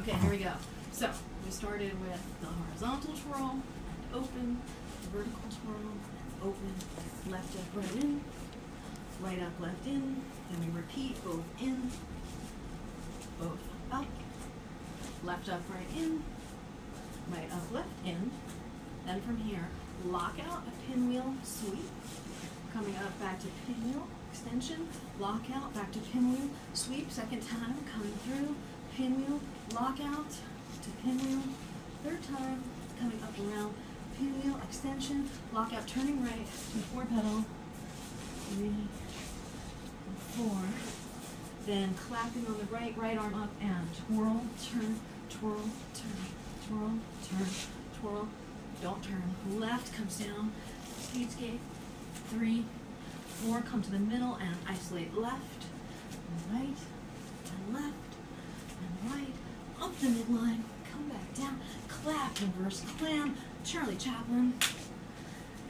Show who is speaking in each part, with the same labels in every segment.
Speaker 1: Okay, here we go. So, we started with the horizontal twirl, and open, vertical twirl, and open, left up, right in, right up, left in, and we repeat both in, both up, left up, right in, right up, left in. Then from here, lock out a pinwheel sweep, coming up back to pinwheel, extension, lock out, back to pinwheel, sweep, second time, coming through, pinwheel, lock out to pinwheel, third time, coming up around, pinwheel, extension, lock out, turning right, to 4 pedal, 3, and 4, then clapping on the right, right arm up and twirl, turn, twirl, turn, twirl, turn, twirl, don't turn, left comes down, speed skate, 3, 4, come to the middle and isolate left, and right, and left, and right, up the midline, come back down, clap, reverse clam, Charlie Chaplin,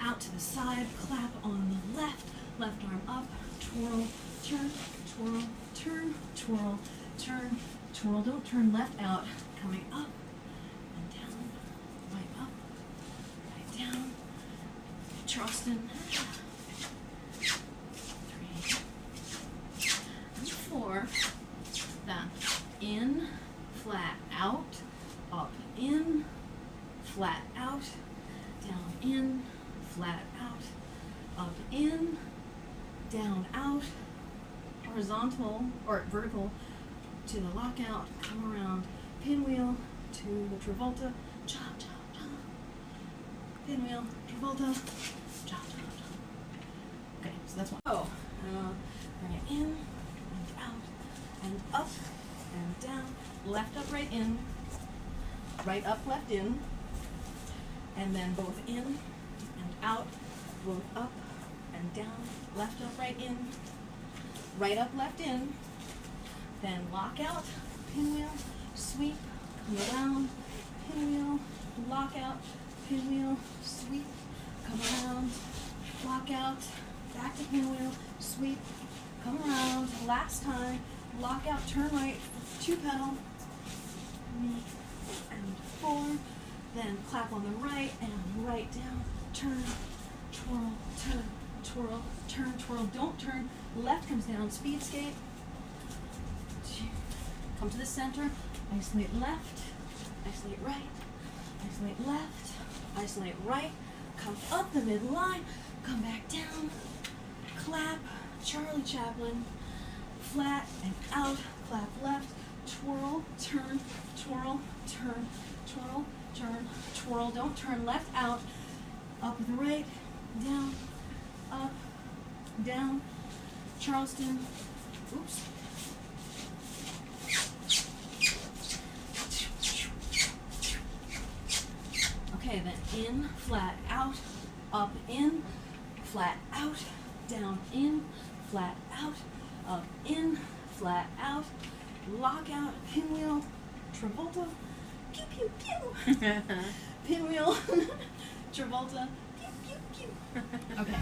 Speaker 1: out to the side, clap on the left, left arm up, twirl, turn, twirl, turn, twirl, turn, twirl, don't turn, left out, coming up, and down, right up, right down, Charleston, 3, and 4, then in, flat out, up in, flat out, down in, flat out, up in, down out, horizontal or vertical to the lockout, come around, pinwheel to the Travolta, chop, chop, chop, pinwheel, Travolta, chop, chop, chop. Okay, so that's one. Oh, bring it in and out and up and down, left up, right in, right up, left in, and then both in and out, both up and down, left up, right in, right up, left in, then lock out, pinwheel, sweep, come around, pinwheel, lock out, pinwheel, sweep, come around, lock out, back to pinwheel, sweep, come around, last time, lock out, turn right, 2 pedal, 3 and 4, then clap on the right and right down, turn, twirl, turn, twirl, turn, twirl, don't turn, left comes down, speed skate, come to the center, isolate left, isolate right, isolate left, isolate right, come up the midline, come back down, clap, Charlie Chaplin, flat and out, clap left, twirl, turn, twirl, turn, twirl, turn, twirl, don't turn, left out, up with the right, down, up, down, Charleston, oops. Okay, then in, flat out, up in, flat out, down in, flat out, up in, flat out, lock out, pinwheel, Travolta, pew pew pew, pinwheel, Travolta, pew pew pew. Okay.